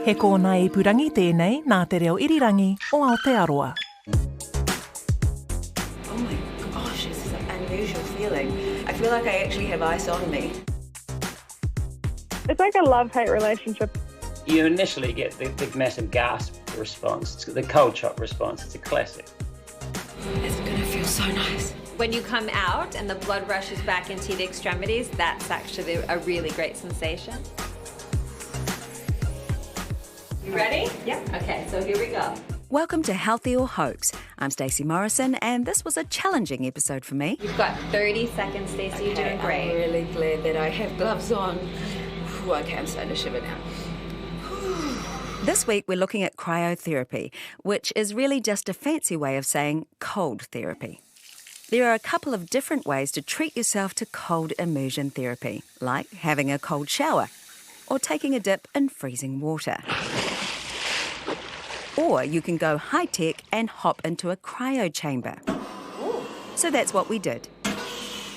He kōna ipurangi tēnei nā te reo irirangi o Aotearoa. Oh my gosh, this is an unusual feeling. I feel like I actually have ice on me. It's like a love-hate relationship. You initially get the massive gasp response, it's the cold shock response. It's a classic. It's gonna feel so nice. When you come out and the blood rushes back into the extremities, that's actually a really great sensation. You ready? Yep. Okay, so here we go. Welcome to Healthy or Hoax. I'm Stacey Morrison, and this was a challenging episode for me. You've got 30 seconds, Stacey. You're doing great. I'm really glad that I have gloves on. Okay, I'm starting to shiver now. This week we're looking at cryo-therapy, which is really just a fancy way of saying cold therapy. There are a couple of different ways to treat yourself to cold immersion therapy, like having a cold shower or taking a dip in freezing water. Or you can go high-tech and hop into a cryo chamber. So that's what we did.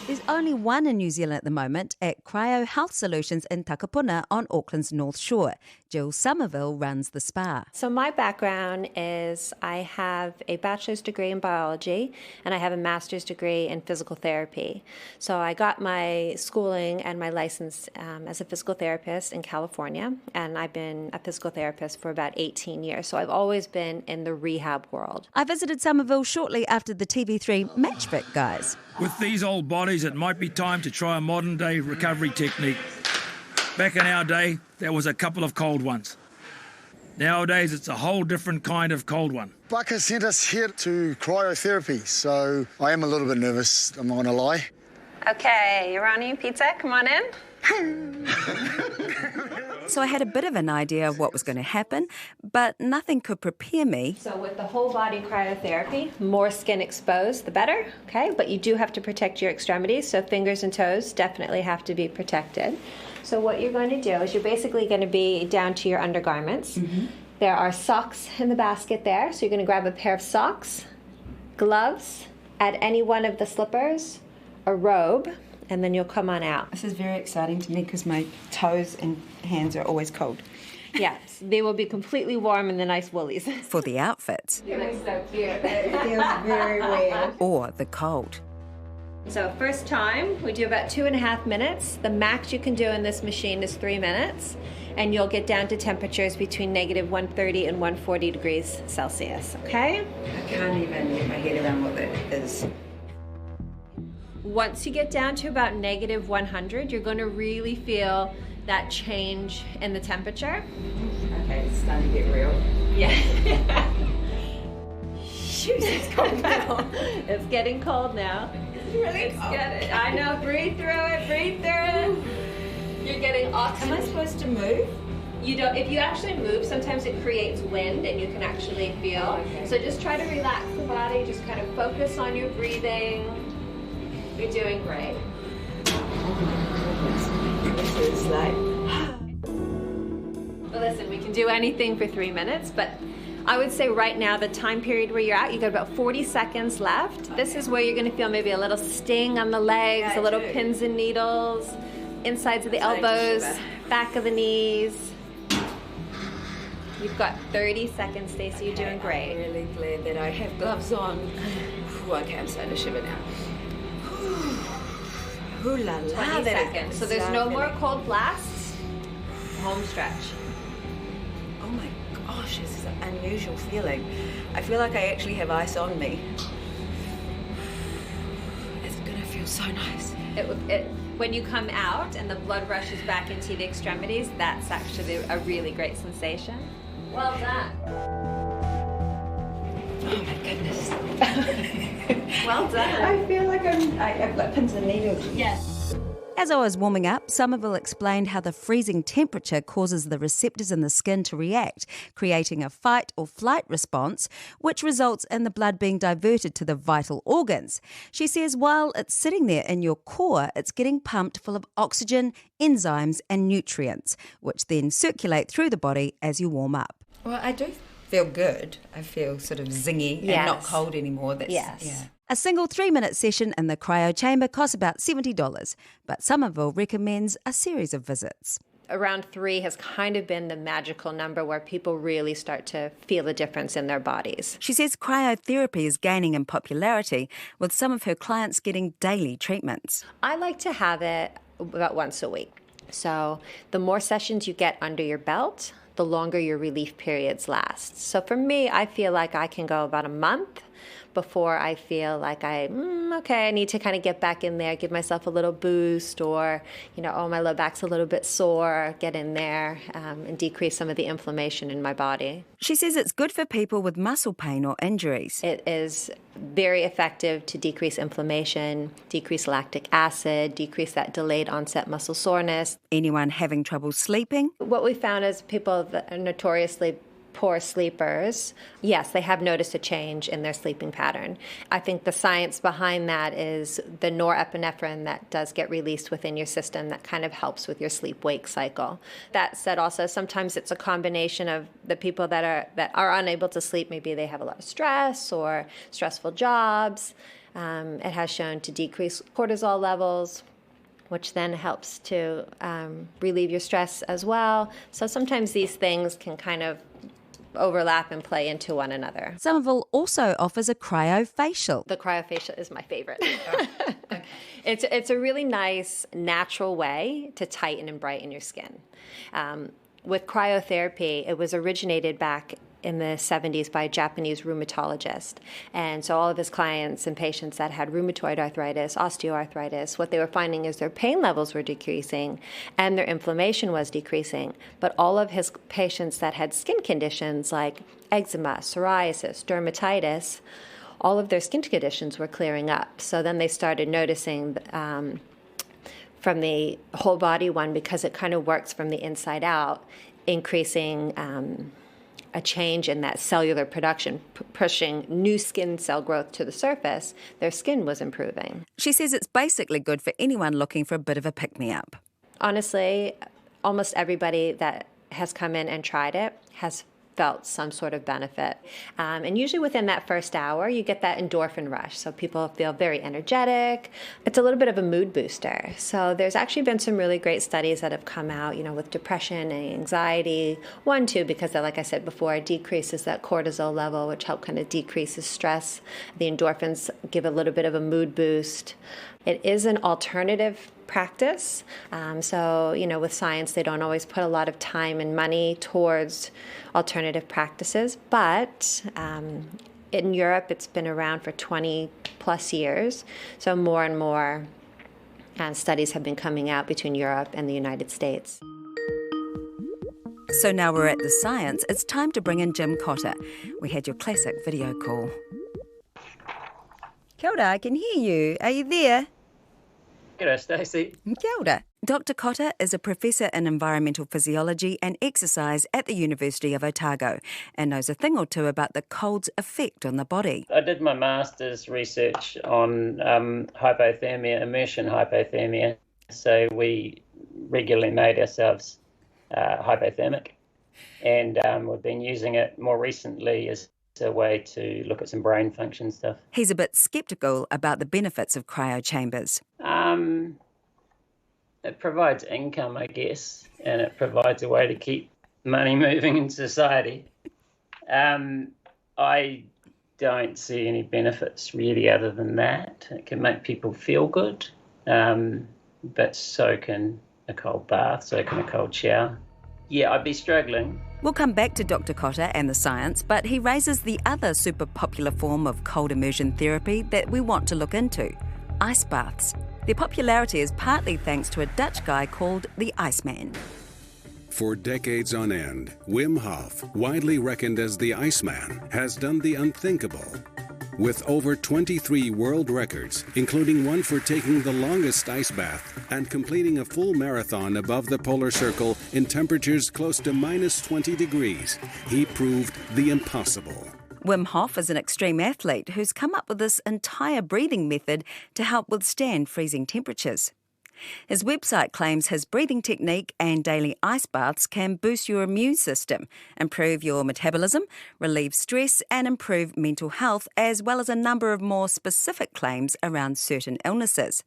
There's only one in New Zealand at the moment at Cryo Health Solutions in Takapuna on Auckland's North Shore. Jill Somerville runs the spa. So my background is I have a bachelor's degree in biology and I have a master's degree in physical therapy. So I got my schooling and my license as a physical therapist in California, and I've been a physical therapist for about 18 years. So I've always been in the rehab world. I visited Somerville shortly after the TV3 Match Fit guys. With these old bodies, it might be time to try a modern-day recovery technique. Back in our day, there was a couple of cold ones. Nowadays, it's a whole different kind of cold one. Bucker sent us here to cryotherapy, so I am a little bit nervous, I'm not going to lie. Okay, Hirini, pizza, come on in. So I had a bit of an idea of what was going to happen, but nothing could prepare me. So with the whole body cryotherapy, more skin exposed, the better, okay? But you do have to protect your extremities, so fingers and toes definitely have to be protected. So what you're going to do is you're basically going to be down to your undergarments. Mm-hmm. There are socks in the basket there, so you're going to grab a pair of socks, gloves, add any one of the slippers, a robe, and then you'll come on out. This is very exciting to me because my toes and hands are always cold. Yes, they will be completely warm in the nice woolies. For the outfits. You look so cute. It feels very weird. Or the cold. So first time, we do about 2.5 minutes. The max you can do in this machine is 3 minutes, and you'll get down to temperatures between negative 130 and 140 degrees Celsius, okay? I can't even get my head around what that is. Once you get down to about negative 100, you're going to really feel that change in the temperature. Okay, it's starting to get real. Yeah. Shoot, it's cold now. It's getting cold now. It's really cold. I know, breathe through it, breathe through it. You're getting oxygen. Am I supposed to move? You don't. If you actually move, sometimes it creates wind and you can actually feel. Oh, okay. So just try to relax the body, just kind of focus on your breathing. You're doing great. This is like... Well, listen, we can do anything for 3 minutes, but I would say right now, the time period where you're at, you've got about 40 seconds left. Okay. This is where you're going to feel maybe a little sting on the legs, a little pins and needles, insides of the elbows, back of the knees. You've got 30 seconds, Stacey. You're doing great. I'm really glad that I have gloves on. Okay, I'm starting to shiver now. Ooh la la. 20 seconds. So there's no more cold blasts. Home stretch. Oh my gosh, this is an unusual feeling. I feel like I actually have ice on me. It's gonna feel so nice. When you come out and the blood rushes back into the extremities, that's actually a really great sensation. Well done. Oh my goodness. Well done. I feel like I've got pins and needles. Yes. As I was warming up, Somerville explained how the freezing temperature causes the receptors in the skin to react, creating a fight or flight response, which results in the blood being diverted to the vital organs. She says while it's sitting there in your core, it's getting pumped full of oxygen, enzymes and nutrients, which then circulate through the body as you warm up. Well, I do feel good. I feel sort of zingy and not cold anymore. Yes. Yeah. A single 3-minute session in the cryo chamber costs about $70, but Somerville recommends a series of visits. around 3 has kind of been the magical number where people really start to feel a difference in their bodies. She says cryotherapy is gaining in popularity, with some of her clients getting daily treatments. I like to have it about once a week. So the more sessions you get under your belt, the longer your relief periods last. So for me, I feel like I can go about a month before I feel like I need to kind of get back in there, give myself a little boost, or, oh, my low back's a little bit sore, get in there and decrease some of the inflammation in my body. She says it's good for people with muscle pain or injuries. It is very effective to decrease inflammation, decrease lactic acid, decrease that delayed onset muscle soreness. Anyone having trouble sleeping? What we found is people that are notoriously poor sleepers, yes, they have noticed a change in their sleeping pattern. I think the science behind that is the norepinephrine that does get released within your system that kind of helps with your sleep-wake cycle. That said, also, sometimes it's a combination of the people that are unable to sleep. Maybe they have a lot of stress or stressful jobs. It has shown to decrease cortisol levels, which then helps to relieve your stress as well. So sometimes these things can kind of overlap and play into one another. Somerville also offers a cryofacial. The cryofacial is my favorite. It's a really nice, natural way to tighten and brighten your skin. With cryotherapy, it was originated back in the 70s by a Japanese rheumatologist. And so all of his clients and patients that had rheumatoid arthritis, osteoarthritis, what they were finding is their pain levels were decreasing and their inflammation was decreasing. But all of his patients that had skin conditions like eczema, psoriasis, dermatitis, all of their skin conditions were clearing up. So then they started noticing from the whole body one, because it kind of works from the inside out, increasing a change in that cellular production, pushing new skin cell growth to the surface. Their skin was improving. She says it's basically good for anyone looking for a bit of a pick-me-up. Honestly, almost everybody that has come in and tried it has felt some sort of benefit. And usually within that first hour, you get that endorphin rush. So people feel very energetic. It's a little bit of a mood booster. So there's actually been some really great studies that have come out, with depression and anxiety. 1, 2, because like I said before, it decreases that cortisol level, which help kind of decreases stress. The endorphins give a little bit of a mood boost. It is an alternative practice. So, with science, they don't always put a lot of time and money towards alternative practices. But in Europe, it's been around for 20 plus years. So more and more studies have been coming out between Europe and the United States. So now we're at the science. It's time to bring in Jim Cotter. We had your classic video call. Kia ora, I can hear you. Are you there? Kia ora, Stacey. Kia ora. Dr. Cotter is a professor in environmental physiology and exercise at the University of Otago and knows a thing or two about the cold's effect on the body. I did my master's research on hypothermia, immersion hypothermia. So we regularly made ourselves hypothermic, and we've been using it more recently as a way to look at some brain function stuff. He's a bit sceptical about the benefits of cryo chambers. It provides income, I guess, and it provides a way to keep money moving in society. I don't see any benefits really other than that. It can make people feel good, but so can a cold bath, so can a cold shower. Yeah, I'd be struggling. We'll come back to Dr. Cotter and the science, but he raises the other super popular form of cold immersion therapy that we want to look into, ice baths. Their popularity is partly thanks to a Dutch guy called the Iceman. For decades on end, Wim Hof, widely reckoned as the Iceman, has done the unthinkable. With over 23 world records, including one for taking the longest ice bath and completing a full marathon above the polar circle in temperatures close to minus 20 degrees, he proved the impossible. Wim Hof is an extreme athlete who's come up with this entire breathing method to help withstand freezing temperatures. His website claims his breathing technique and daily ice baths can boost your immune system, improve your metabolism, relieve stress and improve mental health, as well as a number of more specific claims around certain illnesses.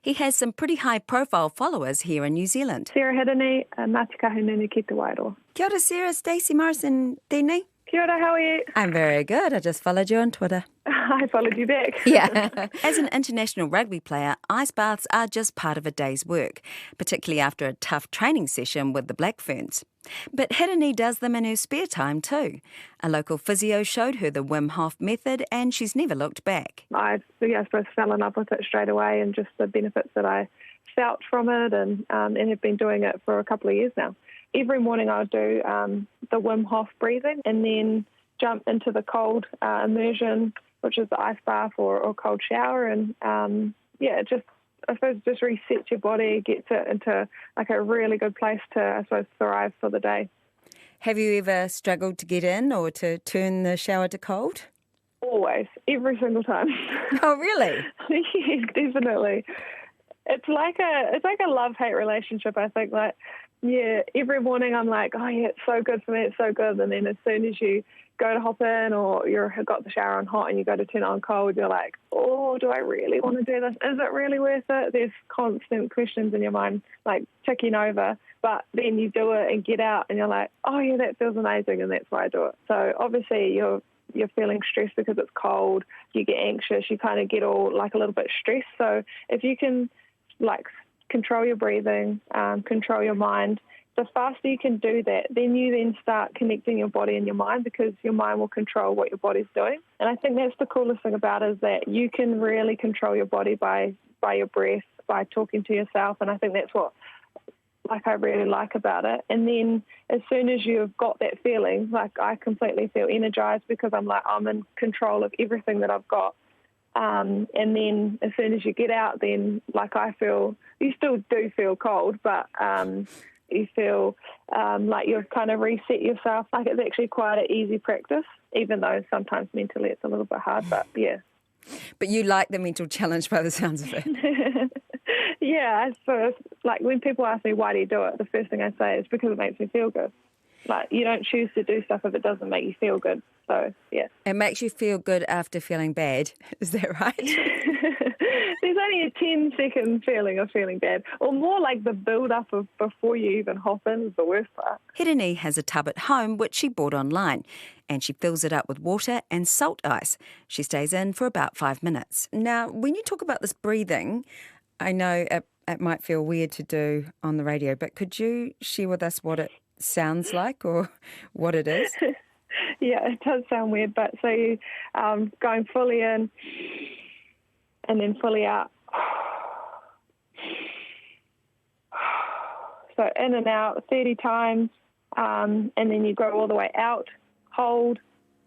He has some pretty high-profile followers here in New Zealand. Sarah Hirini, Ngāti Kahungunu ki te Wairoa. Kia ora, Sarah. Stacey Morrison, tēnei. Kia ora, how are you? I'm very good. I just followed you on Twitter. I followed you back. Yeah. As an international rugby player, ice baths are just part of a day's work, particularly after a tough training session with the Black Ferns. But Hirini does them in her spare time too. A local physio showed her the Wim Hof method and she's never looked back. I suppose fell in love with it straight away, and just the benefits that I felt from it, and have been doing it for a couple of years now. Every morning I would do the Wim Hof breathing and then jump into the cold immersion, which is the ice bath or cold shower, and I suppose just resets your body, gets it into like a really good place to, I suppose, thrive for the day. Have you ever struggled to get in or to turn the shower to cold? Always, every single time. Oh, really? Yeah, definitely. It's like a love-hate relationship, I think. Like, yeah, every morning I'm like, oh yeah, it's so good for me, it's so good. And then as soon as you go to hop in, or you've got the shower on hot and you go to turn it on cold, you're like, oh, do I really want to do this? Is it really worth it? There's constant questions in your mind, like ticking over. But then you do it and get out and you're like, oh yeah, that feels amazing, and that's why I do it. So obviously you're feeling stressed because it's cold, you get anxious, you kind of get all like a little bit stressed. So if you can like control your breathing, control your mind, the faster you can do that, then you start connecting your body and your mind, because your mind will control what your body's doing. And I think that's the coolest thing about it, is that you can really control your body by your breath, by talking to yourself. And I think that's what I really like about it. And then as soon as you've got that feeling, like I completely feel energized, because I'm in control of everything that I've got. And then as soon as you get out, then like I feel, you still do feel cold, but you feel like you've kind of reset yourself. Like it's actually quite an easy practice, even though sometimes mentally it's a little bit hard, but yeah. But you like the mental challenge by the sounds of it. Yeah, I suppose, like when people ask me why do you do it, the first thing I say is because it makes me feel good. Like you don't choose to do stuff if it doesn't make you feel good. So, yeah. It makes you feel good after feeling bad. Is that right? There's only a 10-second feeling of feeling bad, or more like the build-up of before you even hop in is the worst part. Hirini has a tub at home which she bought online, and she fills it up with water and salt ice. She stays in for about 5 minutes. Now, when you talk about this breathing, I know it might feel weird to do on the radio, but could you share with us what it sounds like or what it is? Yeah, it does sound weird, but so you going fully in and then fully out. So in and out 30 times, and then you go all the way out, hold,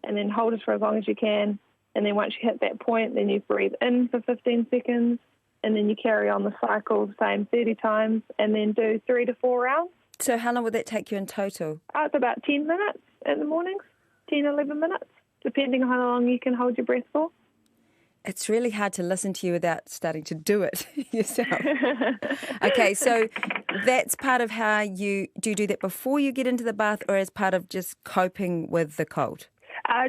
and then hold it for as long as you can. And then once you hit that point, then you breathe in for 15 seconds, and then you carry on the cycle, same 30 times, and then do 3 to 4 rounds. So how long would that take you in total? It's about 10 minutes in the mornings, 10, 11 minutes, depending on how long you can hold your breath for. It's really hard to listen to you without starting to do it yourself. Okay, so that's part of how you do that before you get into the bath, or as part of just coping with the cold?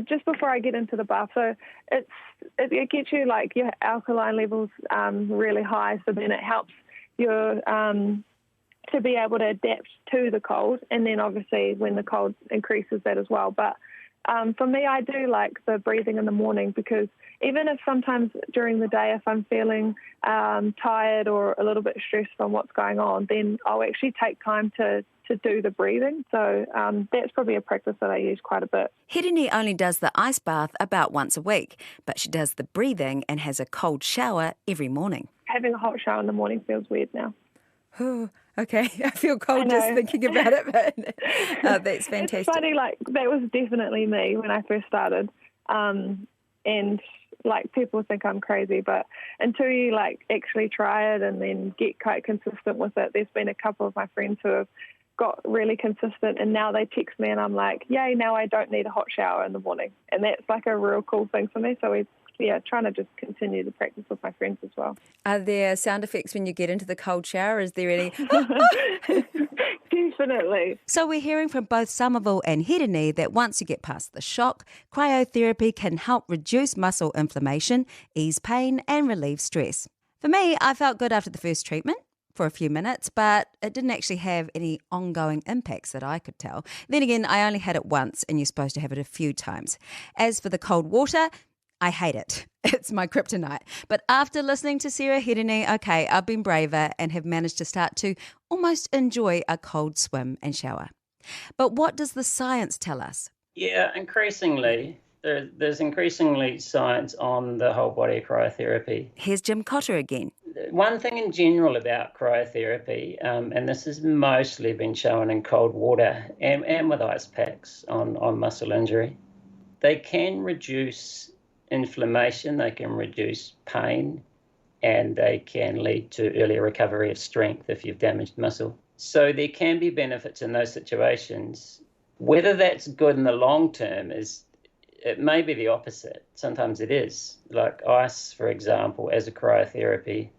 Just before I get into the bath. So it gets you like your alkaline levels really high, so then it helps your to be able to adapt to the cold, and then obviously when the cold increases that as well. But for me, I do like the breathing in the morning, because even if sometimes during the day, if I'm feeling tired or a little bit stressed from what's going on, then I'll actually take time to do the breathing. So that's probably a practice that I use quite a bit. Hirini only does the ice bath about once a week, but she does the breathing and has a cold shower every morning. Having a hot shower in the morning feels weird now. Oh, okay. I feel cold just thinking about it, but that's fantastic. It's funny, like, that was definitely me when I first started. And, like, people think I'm crazy, but until you, like, actually try it and then get quite consistent with it, there's been a couple of my friends who have got really consistent, and now they text me and I'm like, yay, now I don't need a hot shower in the morning. And that's, like, a real cool thing for me. So we trying to just continue the practice with my friends as well. Are there sound effects when you get into the cold shower? Is there any? Definitely. So we're hearing from both Somerville and Hirini that once you get past the shock, cryotherapy can help reduce muscle inflammation, ease pain and relieve stress. For me, I felt good after the first treatment for a few minutes, but it didn't actually have any ongoing impacts that I could tell. Then again, I only had it once and you're supposed to have it a few times. As for the cold water, I hate it. It's my kryptonite. But after listening to Sarah Hirini, okay, I've been braver and have managed to start to almost enjoy a cold swim and shower. But what does the science tell us? Yeah, increasingly, there's increasingly science on the whole body cryotherapy. Here's Jim Cotter again. One thing in general about cryotherapy, and this has mostly been shown in cold water and with ice packs on muscle injury, they can reduce inflammation, they can reduce pain, and they can lead to earlier recovery of strength if you've damaged muscle. So there can be benefits in those situations. Whether that's good in the long term it may be the opposite. Sometimes it is. Like ice, for example, as a cryotherapy,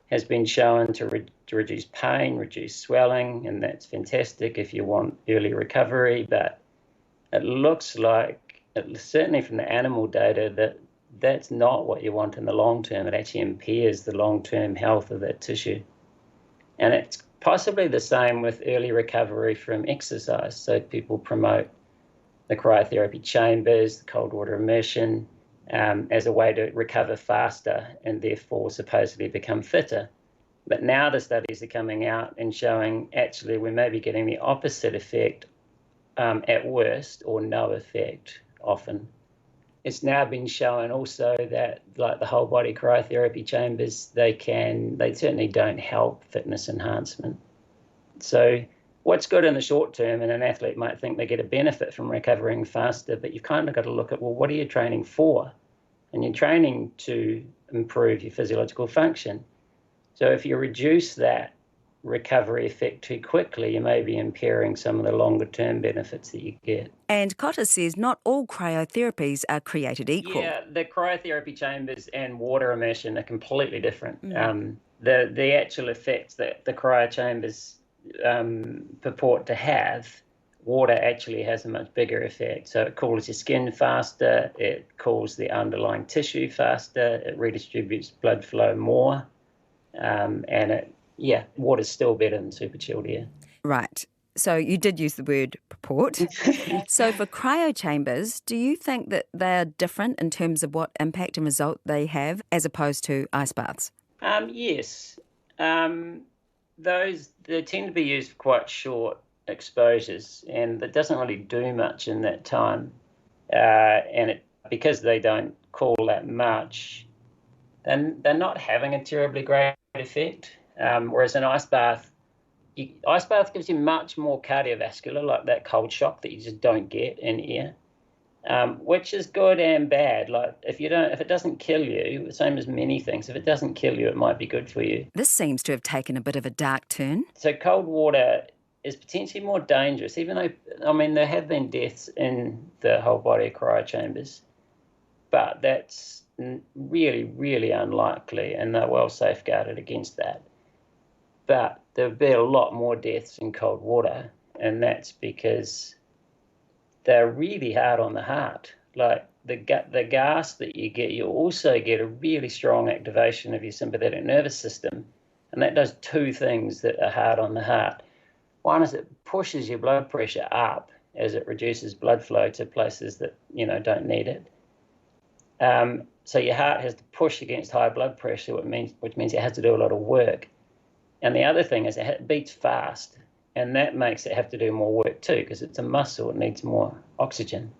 has been shown to reduce pain, reduce swelling, and that's fantastic if you want early recovery. But it looks like, certainly from the animal data, that's not what you want in the long term. It actually impairs the long-term health of that tissue. And it's possibly the same with early recovery from exercise. So people promote the cryotherapy chambers, the cold water immersion, as a way to recover faster and therefore supposedly become fitter. But now the studies are coming out and showing actually we may be getting the opposite effect at worst, or no effect often. It's now been shown also that, like the whole body cryotherapy chambers, they certainly don't help fitness enhancement. So what's good in the short term, and an athlete might think they get a benefit from recovering faster, but you've kind of got to look at, well, what are you training for? And you're training to improve your physiological function. So if you reduce that recovery effect too quickly, you may be impairing some of the longer term benefits that you get. And Cotter says not all cryotherapies are created equal. Yeah, the cryotherapy chambers and water immersion are completely different. The actual effects that the cryo chambers purport to have, water actually has a much bigger effect. So it cools your skin faster, it cools the underlying tissue faster, it redistributes blood flow more, and water's still better than super chilled air. Right. So you did use the word purport. So for cryo chambers, do you think that they are different in terms of what impact and result they have as opposed to ice baths? Yes. They tend to be used for quite short exposures, and it doesn't really do much in that time. Because they don't cool that much, then they're not having a terribly great effect. Whereas an ice bath gives you much more cardiovascular, like that cold shock that you just don't get in air, which is good and bad. Like if it doesn't kill you, the same as many things, if it doesn't kill you, it might be good for you. This seems to have taken a bit of a dark turn. So cold water is potentially more dangerous, even though, there have been deaths in the whole body cryo chambers, but that's really, really unlikely, and they're well safeguarded against that. But there'll be a lot more deaths in cold water, and that's because they're really hard on the heart. Like the gas that you get, you also get a really strong activation of your sympathetic nervous system, and that does two things that are hard on the heart. One is it pushes your blood pressure up as it reduces blood flow to places that don't need it. So your heart has to push against high blood pressure, which means it has to do a lot of work. And the other thing is it beats fast, and that makes it have to do more work too, because it's a muscle, it needs more oxygen.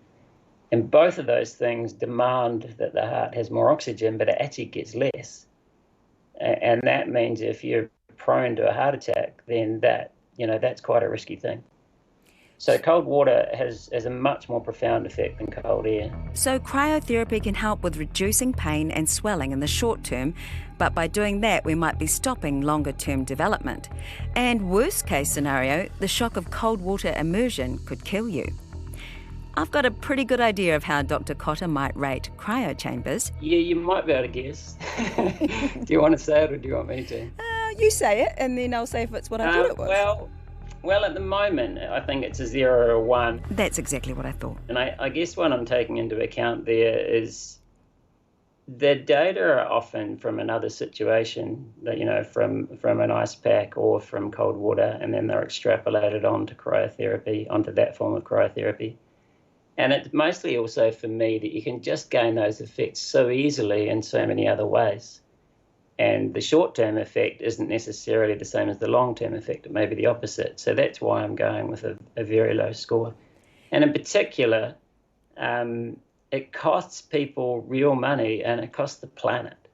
And both of those things demand that the heart has more oxygen, but it actually gets less. And that means if you're prone to a heart attack, then that's quite a risky thing. So cold water has a much more profound effect than cold air. So cryotherapy can help with reducing pain and swelling in the short term, but by doing that we might be stopping longer term development. And worst case scenario, the shock of cold water immersion could kill you. I've got a pretty good idea of how Dr. Cotter might rate cryo chambers. Yeah, you might be able to guess. Do you want to say it or do you want me to? You say it, and then I'll say if it's what I thought it was. Well, at the moment, I think it's a 0 or a 1. That's exactly what I thought. And I guess what I'm taking into account there is the data are often from another situation, that from an ice pack or from cold water, and then they're extrapolated onto cryotherapy, onto that form of cryotherapy. And it's mostly also for me that you can just gain those effects so easily in so many other ways. And the short-term effect isn't necessarily the same as the long-term effect. It may be the opposite. So that's why I'm going with a very low score. And in particular, it costs people real money and it costs the planet.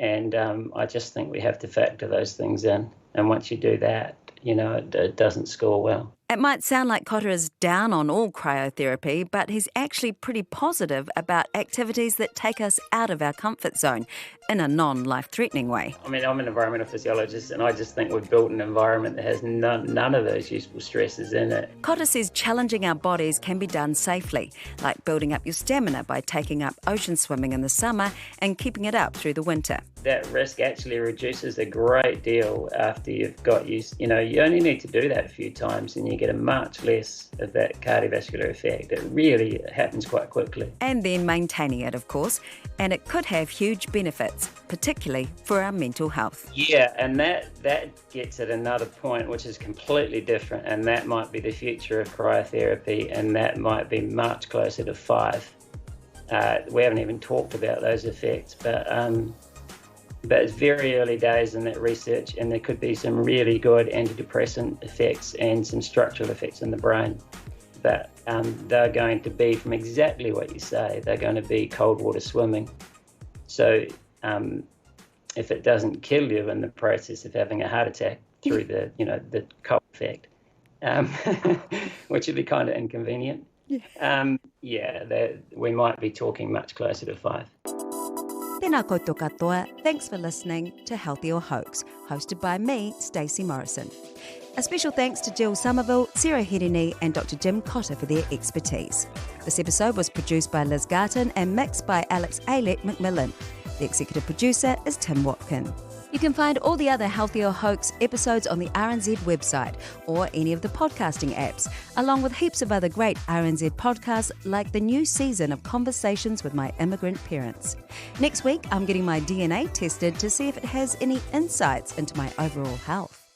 And I just think we have to factor those things in. And once you do that, it doesn't score well. It might sound like Cotter is down on all cryotherapy, but he's actually pretty positive about activities that take us out of our comfort zone in a non-life-threatening way. I mean, I'm an environmental physiologist, and I just think we've built an environment that has none of those useful stresses in it. Cotter says challenging our bodies can be done safely, like building up your stamina by taking up ocean swimming in the summer and keeping it up through the winter. That risk actually reduces a great deal after you've got used. You only need to do that a few times and you get a much less of that cardiovascular effect. It really happens quite quickly. And then maintaining it, of course, and it could have huge benefits, particularly for our mental health. Yeah, and that gets at another point which is completely different, and that might be the future of cryotherapy, and that might be much closer to 5. We haven't even talked about those effects, but it's very early days in that research, and there could be some really good antidepressant effects and some structural effects in the brain. But they're going to be from exactly what you say. They're going to be cold water swimming. So if it doesn't kill you in the process of having a heart attack through the cold effect, which would be kind of inconvenient, we might be talking much closer to 5. Tēnā koutou katoa. Thanks for listening to Healthy or Hoax, hosted by me, Stacey Morrison. A special thanks to Jill Somerville, Sarah Hirini and Dr. Jim Cotter for their expertise. This episode was produced by Liz Garton and mixed by Alex Aylett McMillan. The executive producer is Tim Watkin. You can find all the other Healthy or Hoax episodes on the RNZ website or any of the podcasting apps, along with heaps of other great RNZ podcasts like the new season of Conversations with My Immigrant Parents. Next week, I'm getting my DNA tested to see if it has any insights into my overall health.